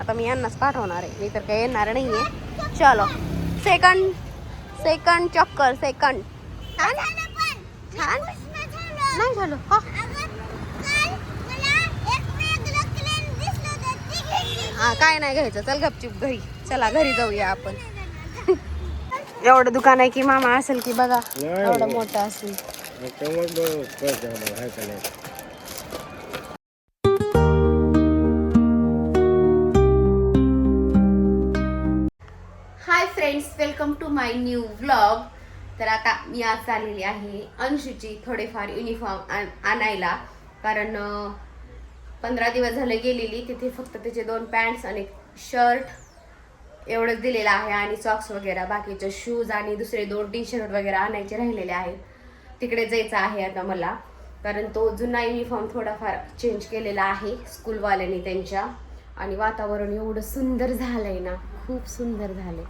आता मी यांनाच पाठवणार आहे, मी तर काही येणार नाही आहे. चलो सेकंड सेकंड चक्कर सेकंड. छान छान नाही झालं का? हा काय नाही घ्यायचं, चल गपचूप घरी. चला घरी जाऊया आपण. एवढं दुकान आहे की मामा असेल की बघा, एवढं मोठं असेल. Hi friends, welcome to my new vlog. तर आता मी आज आलेली आहे अंशूची थोडेफार युनिफॉर्म आणायला, कारण 15 दिवस झाले गेलेली. तिथे फक्त त्याचे 2 पॅन्ट्स आणि शर्ट एवढंच दिलेलं आहे आणि सॉक्स वगैरे, बाकीचे शूज आणि दुसरे 2 टी-शर्ट वगैरे आणायचे राहिलेले आहेत. तिकडे जायचं आहे आता मला, कारण तो जुना युनिफॉर्म थोडाफार चेंज केलेला आहे स्कूलवाल्यांनी त्यांच्या. आणि वातावरण एवढं सुंदर झालंय ना, खूप सुंदर झालंय.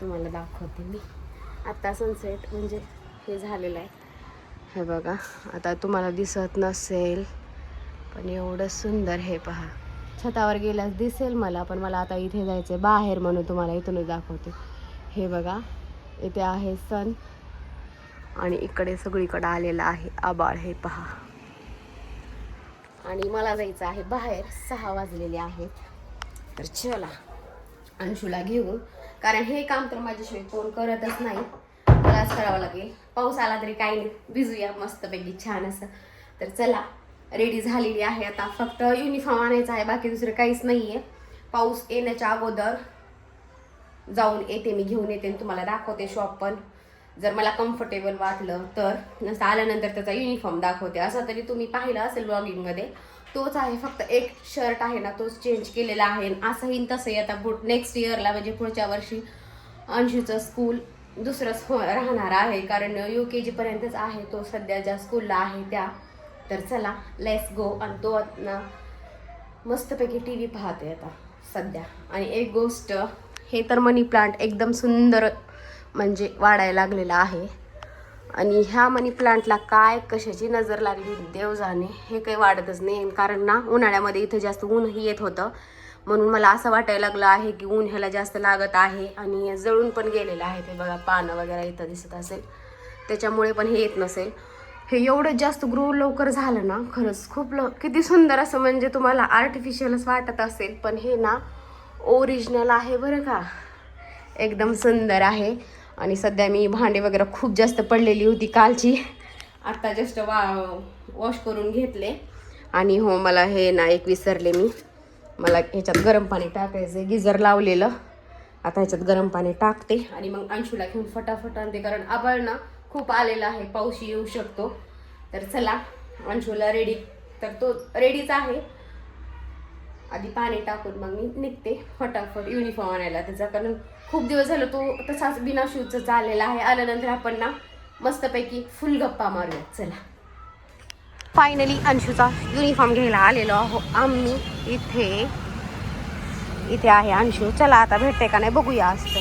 तुम्हाला दाखवते मी आता. सनसेट म्हणजे हे झालेलं आहे, हे बघा. आता तुम्हाला दिसत नसेल पण एवढं सुंदर. हे पहा, छतावर गेल्यास दिसेल मला, पण मला आता इथे जायचं आहे बाहेर, म्हणून तुम्हाला इथूनच दाखवते. हे बघा, इथे आहे सन आणि इकडे सगळीकडे आलेला आहे आबाळ. हे पहा, आणि मला जायचं आहे बाहेर. 6 वाजलेले आहेत. तर चला अंशूला घेऊन, कारण हे काम तर माझ्याशिवाय कोण करतच नाही, मलाच करावं लागेल. पाऊस आला तरी काही नाही, भिजूया मस्तपैकी छान असं. तर चला, रेडी झालेली आहे आता. फक्त युनिफॉर्म आणायचा आहे, बाकी दुसरं काहीच नाही आहे. पाऊस येण्याच्या अगोदर जाऊन येते मी, घेऊन येते, तुम्हाला दाखवते शॉप पण, जर मला कम्फर्टेबल वाटलं तर. नसतं आल्यानंतर त्याचा युनिफॉर्म दाखवते. असं तरी तुम्ही पाहिलं असेल ब्लॉगिंगमध्ये, तोच आहे. फक्त एक शर्ट आहे ना, तोच चेंज केलेला आहे. असंही तसंही आता नेक्स्ट इयरला म्हणजे पुढच्या वर्षी अंशूचं स्कूल दुसरंच राहणार आहे, कारण UKG पर्यंतच आहे तो सध्या ज्या स्कूलला आहे त्या. तर चला लेट्स गो. आणि तो ना मस्तपैकी TV पाहते आता सध्या. आणि एक गोष्ट, हे तर मनी प्लांट एकदम सुंदर म्हणजे वाढायला लागलेला आहे. आणि ह्या मनी प्लांटला काय कशाची नजर लागली देव जाणे, हे काही वाढतच नाही. कारण ना उन्हाळ्यामध्ये इथं जास्त ऊनही येत होतं, म्हणून मला असं वाटायला लागलं आहे की ऊन ह्याला जास्त लागत आहे. आणि जळून पण गेलेलं आहे ते बघा, पानं वगैरे इथं दिसत असेल, त्याच्यामुळे पण हे येत नसेल. हे एवढं जास्त ग्रो लवकर झालं ना, खरंच खूप किती सुंदर असं. म्हणजे तुम्हाला आर्टिफिशियलच वाटत असेल, पण हे ना ओरिजिनल आहे बरं का, एकदम सुंदर आहे. आणि सध्या मी भांडे वगैरे खूप जास्त पडलेली होती कालची, आत्ता जस्ट वॉश करून घेतले. आणि हो, मला हे ना एक विसरले मी, मला ह्याच्यात गरम पाणी टाकायचं, गिझर लावलेलं. आता ह्याच्यात गरम पाणी टाकते आणि मग अंशूला घेऊन फटाफट आणते, कारण आभाळ ना खूप आलेला आहे, पाऊस येऊ शकतो. तर चला अंशूला रेडी, तर तो रेडीच आहे. आधी पाणी टाकून मग मी निघते फटाफट युनिफॉर्म आणायला त्याचा, कारण खूप दिवस झालं तो तसाच बिना शूजचा चाललेला आहे. आल्यानंतर आपण ना मस्तपैकी फुल गप्पा मारूया. चला, फायनली अंशूचा युनिफॉर्म घ्यायला आलेलो आहो आम्ही. इथे आहे अंशू. चला आता भेटते का नाही बघूया. असतं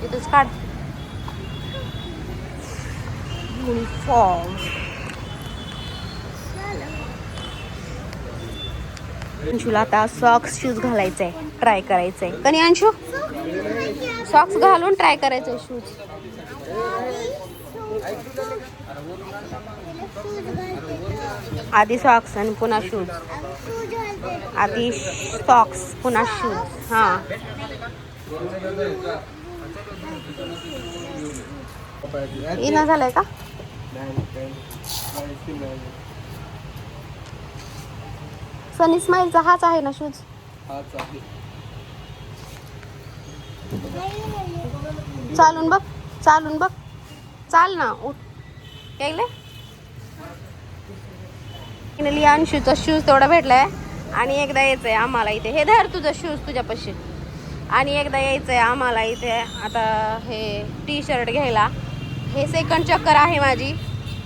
इथंच काढ युनिफॉर्म. अंशूला आता सॉक्स शूज घालायचंय, ट्राय करायचंय. कधी अंशू सॉक्स घालून ट्राय करायचंय शूज. आधी सॉक्स आणि पुन्हा शूज. आधी सॉक्स पुन्हा शूज. हां, येणं झालंय का? सनी स्माईलचा हाच आहे ना शूज? चालून बघ, चालून बघ, चाल ना, उठ. केले फायनली अंशूचा शूज तेवढा भेटलाय. आणि एकदा यायचंय आम्हाला इथे. हे धर तुझं शूज तुझ्यापाशी. आणि एकदा यायचंय आम्हाला इथे आता हे टी-शर्ट घ्यायला. हे सेकंड चक्कर आहे माझी,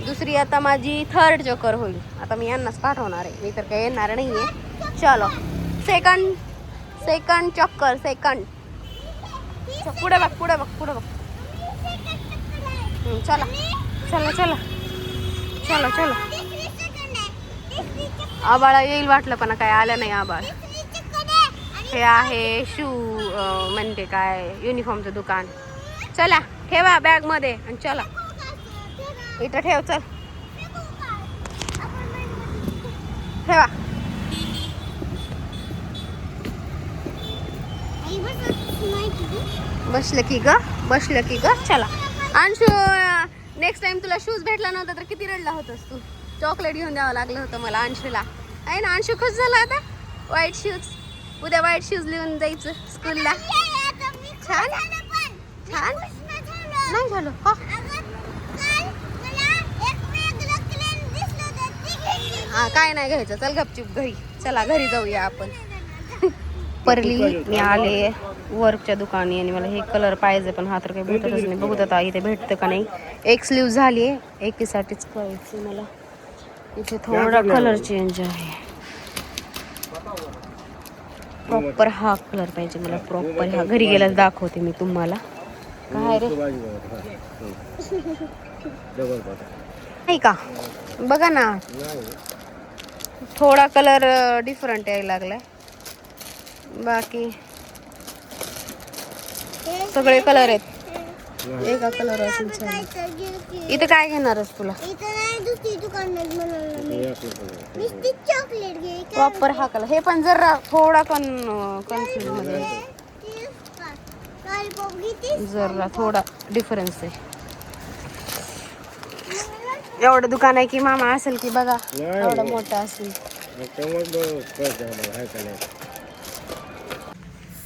दुसरी आता माझी 3rd चक्कर होईल. आता मी यांनाच पाठवणार आहे, मी तर काही येणार नाही आहे. चलो सेकंड चक्कर सेकंड. पुढे बघ, पुढे बघ, पुढे बघ. चला चला चला चला चला. आबाळा येईल वाटलं पण काय आलं नाही आबाळ. हे आहे शू म्हणजे काय युनिफॉर्मचं दुकान. चला ठेवा बॅग मध्ये आणि चला इथं ठेव. चल ठेवा. बसलं की ग चला. अंशू नेक्स्ट टाइम तुला शूज भेटला नव्हता तर किती रडला होतास तू. चॉकलेट घेऊन द्यावं लागलं होतं मला अंशूला आहे ना. अंशू खुश झाला आता. व्हाईट शूज उद्या व्हाईट शूज लिहून जायचं स्कूलला. छान छान नाही झालं हो. हा काय नाही घ्यायचं. चल गपचूप घरी. चला घरी जाऊया आपण. परली मी आले वर्कच्या दुकानी आणि मला हे कलर पाहिजे पण हा तर काही भेटतच नाही. बघत आता इथे भेटतं का नाही. एक स्लीव झाली आहे एकीसाठीच करायचं मला. इथे थोडा कलर चेंज आहे. प्रॉपर हा कलर पाहिजे मला. प्रॉपर हा घरी गेल्यास दाखवते मी तुम्हाला. काय रे नाही का बघा ना थोडा कलर डिफरंट यायला लागलाय. बाकी सगळे कलर आहेत. एका कलर असेल. इथे काय घेणारच तुला. प्रॉपर हा कलर. हे पण जरा थोडा कन्फ्युज मध्ये जरा थोडा डिफरन्स आहे. एवढं दुकान आहे की मामा असेल की बघा एवढं मोठं असेल.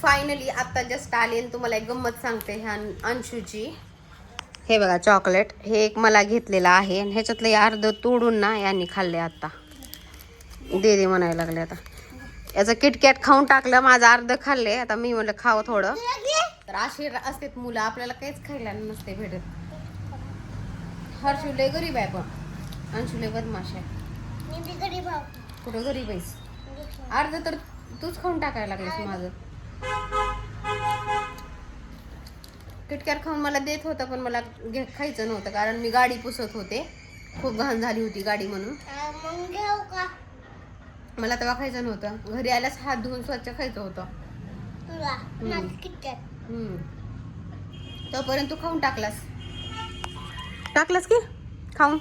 फायनली आता जस्ट आले आणि तुम्हाला एक गंमत सांगते ह्या अंशूची. हे बघा चॉकलेट. हे एक मला घेतलेलं आहे आणि ह्याच्यातलं अर्ध तोडून ना यांनी खाल्ले. आता दे म्हणायला लागले. आता याचं किटकॅट खाऊन टाकलं. माझं अर्ध खाल्ले. आता मी म्हणलं खावं थोडं. तर असे असतात मुलं आपल्याला काहीच खायला नसते भेटत. हर्षू लय गरीब आहे पण अंशू लय बदमाश आहे. कुठं गरीब आहेस. अर्ध तर तूच खाऊन टाकायला लागलीस माझं. किटकॅट खाऊन मला देत होता पण मला खायचं नव्हतं कारण मी गाडी पुसत होते. खूप घाण झाली होती गाडी म्हणून. मला तेव्हा खायचं नव्हतं. घरी आल्यास हात धुवून स्वच्छ खायचं होतं. तोपर्यंत तू खाऊन टाकलास की खाऊन.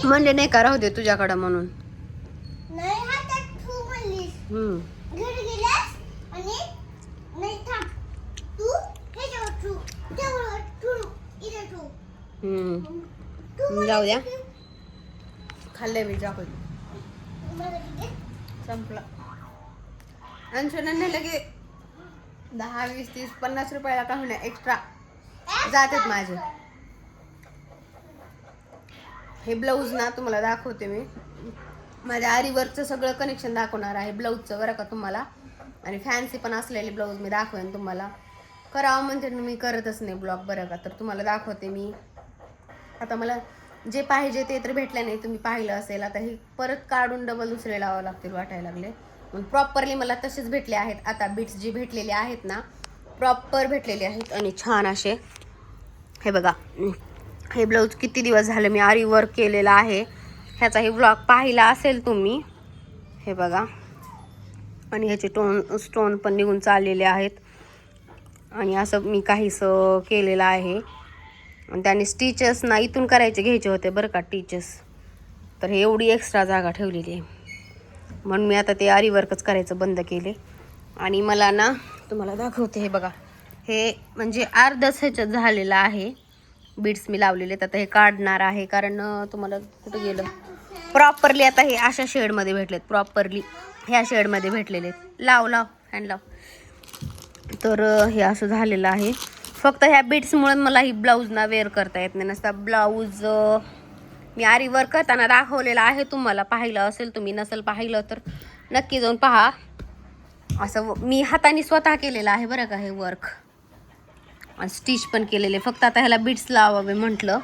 म्हणजे नाही का राहू दे तुझ्याकडं म्हणून. जाऊ द्या खाल्ले मी चॉकलेट. संपलं. अंशुने नेलं की 10, 20, 30, 50 रुपयाला का होण्या एक्स्ट्रा जातात माझे. हे ब्लाऊज ना तुम्हाला दाखवते मी. माझ्या आरीवरचं सगळं कनेक्शन दाखवणार आहे ब्लाऊजचं बरं का तुम्हाला. आणि फॅन्सी पण असलेले ब्लाऊज मी दाखवेन तुम्हाला. करावं म्हणजे मी करतच नाही ब्लॉग बरं का. तर तुम्हाला दाखवते मी. आता मला जे पाहिजे ते तर भेटलं नाही. तुम्ही पाहिलं असेल. आता हे परत काढून डबल दुसरे लावावं लागतील वाटायला लागले. पण प्रॉपरली मला तसेच भेटले आहेत. आता बीट्स जे भेटलेले आहेत ना प्रॉपर भेटलेले आहेत आणि छान असे. हे बघा हे ब्लाऊज किती दिवस झाले मी आरी वर्क केलेला आहे. ह्याचा हे ब्लॉग पाहिला असेल तुम्ही. हे बघा आणि ह्याचे स्टोन पण निघून चाललेले आहेत. आणि असं मी काहीसं केलेलं आहे. आणि त्याने स्टिचेस ना इथून करायचे घ्यायचे होते बरं का टिचेस. तर हे एवढी एक्स्ट्रा जागा ठेवलेली आहे म्हणून मी आता ते आरी वर्कच करायचं बंद केले. आणि मला ना तुम्हाला दाखवते. हे बघा हे म्हणजे अर्धच ह्याच्यात झालेलं आहे. बीड्स मी लावलेले. आता हे काढणार आहे कारण तुम्हाला कुठं गेलं. प्रॉपरली आता हे अशा शेडमध्ये भेटलेत. प्रॉपरली ह्या शेडमध्ये भेटलेले. लाव फॅन लाव. तर हे असं झालेलं आहे. फक्त ह्या बीड्समुळे मला ही ब्लाऊज ना वेअर करता येत नाही. नसता ब्लाऊज मी आरी वर्क करताना दाखवलेला आहे तुम्हाला. पाहिलं असेल तुम्ही. नसेल पाहिलं तर नक्की जाऊन पहा. असं मी हाताने स्वतः केलेलं आहे बरं का हे वर्क. आणि स्टिच पण केलेले. फक्त आता ह्याला बीड्स लावावे म्हटलं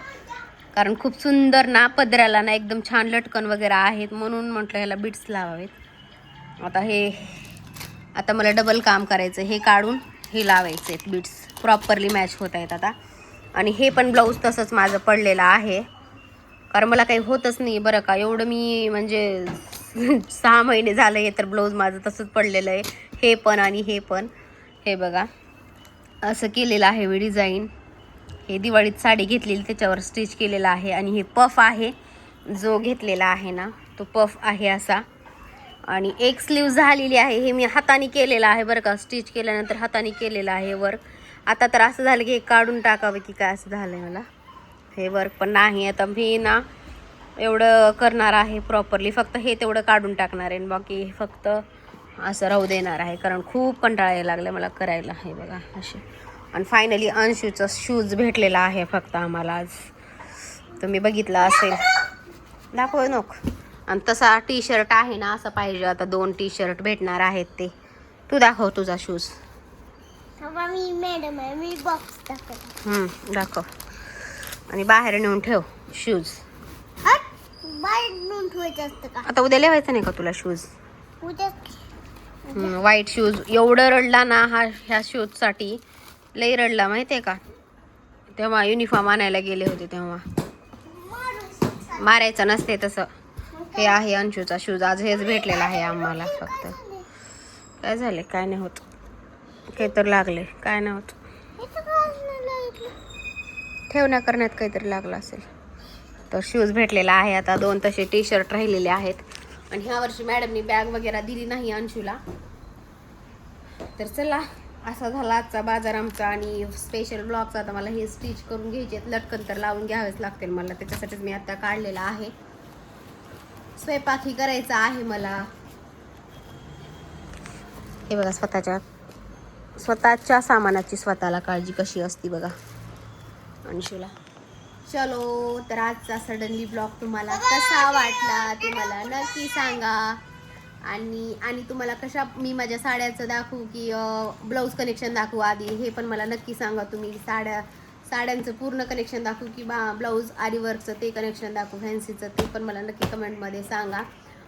कारण खूप सुंदर ना पदराला ना एकदम छान लटकन वगैरे आहेत म्हणून म्हटलं ह्याला बीड्स लावावेत. आता मला डबल काम करायचं. हे काढून हे लावायचे बीड्स प्रॉपरली मॅच होत आहेत आता. आणि हे पण ब्लाऊज तसंच माझं पडलेलं आहे, कारण मला काही होतच नाही बरं का. एवढं मी म्हणजे 6 महिने झालं हे तर ब्लाऊज माझं तसंच पडलेलं आहे. हे पण आणि हे पण. हे बघा असं केलेलं आहे मी डिझाईन. हे दिवाळीत साडी घेतलेली त्याच्यावर स्टिच केलेलं आहे. आणि हे पफ आहे जो घेतलेला आहे ना, तो पफ आहे असा. आणि एक स्लीव झालेली आहे. हे मी हाताने केलेलं आहे बरं का, स्टिच केल्यानंतर हाताने केलेलं आहे वर्क. आता तर असं झालं की हे काढून टाकावं की काय असं झालं आहे मला. हे वर्क पण नाही. आता मी ना एवढं करणार आहे प्रॉपरली, फक्त हे तेवढं काढून टाकणार आहे, बाकी फक्त असं राहू देणार आहे, कारण खूप कंटाळा यायला लागला मला करायला. हे बघा असे. आणि फायनली अंशूचा शूज भेटलेला आहे फक्त आम्हाला आज, तुम्ही बघितला असेल. दाखव नको. आणि तसा टी शर्ट आहे ना, असं पाहिजे. आता 2 टी शर्ट भेटणार आहेत ते. तू दाखव तुझा शूज. मी मॅडम आहे, मी बॉक्स दाखव. दाखव. आणि बाहेर नेऊन ठेव शूज. बाहेर नेऊन ठेवायचं असतं का? आता उद्या लिहायचं नाही का तुला शूज? उद्या व्हाईट शूज. एवढं रडला ना ह्या शूजसाठी, लई रडला माहिती आहे का. तेव्हा युनिफॉर्म आणायला गेले होते तेव्हा. मारायचं नसते तसं. हे आहे अंशूचा शूज. आज हेच भेटलेला आहे आम्हाला फक्त. काय झाले? काय नाही होत. काहीतरी लागले. काय नाही होत. ठेवण्या करण्यात काहीतरी लागलं असेल. तर शूज भेटलेला आहे. आता 2 तसे टी शर्ट राहिलेले आहेत. आणि ह्या वर्षी मॅडमनी बॅग वगैरे दिली नाही अंशूला. तर चला, असा झाला आजचा बाजार आमचा आणि स्पेशल ब्लॉगचा. आता मला हे स्टिच करून घ्यायचे, लटकन तर लावून घ्यावेच लागतील मला, त्याच्यासाठीच मी आता काढलेला आहे. स्वयंपाकही करायचा आहे मला. हे बघा, स्वतःच्या सामानाची स्वतःला काळजी कशी असती बघा अंशूला. चलो, तर आजचा सडनली ब्लॉग तुम्हाला कसा वाटला ते मला नक्की सांगा. आणि तुम्हाला कशा मी माझ्या साड्याचं दाखवू की ब्लाऊज कनेक्शन दाखवू आधी, हे पण मला नक्की सांगा. तुम्ही साड्यांचं पूर्ण कनेक्शन दाखवू की ब्लाऊज आरीवर्कचं ते कनेक्शन दाखवू, फॅन्सीचं, ते पण मला नक्की कमेंटमध्ये सांगा.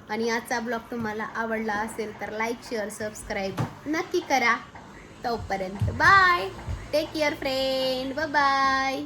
आणि आजचा ब्लॉग तुम्हाला आवडला असेल तर लाईक, शेअर, सबस्क्राईब नक्की करा. तोपर्यंत bye. Take care friend. Bye.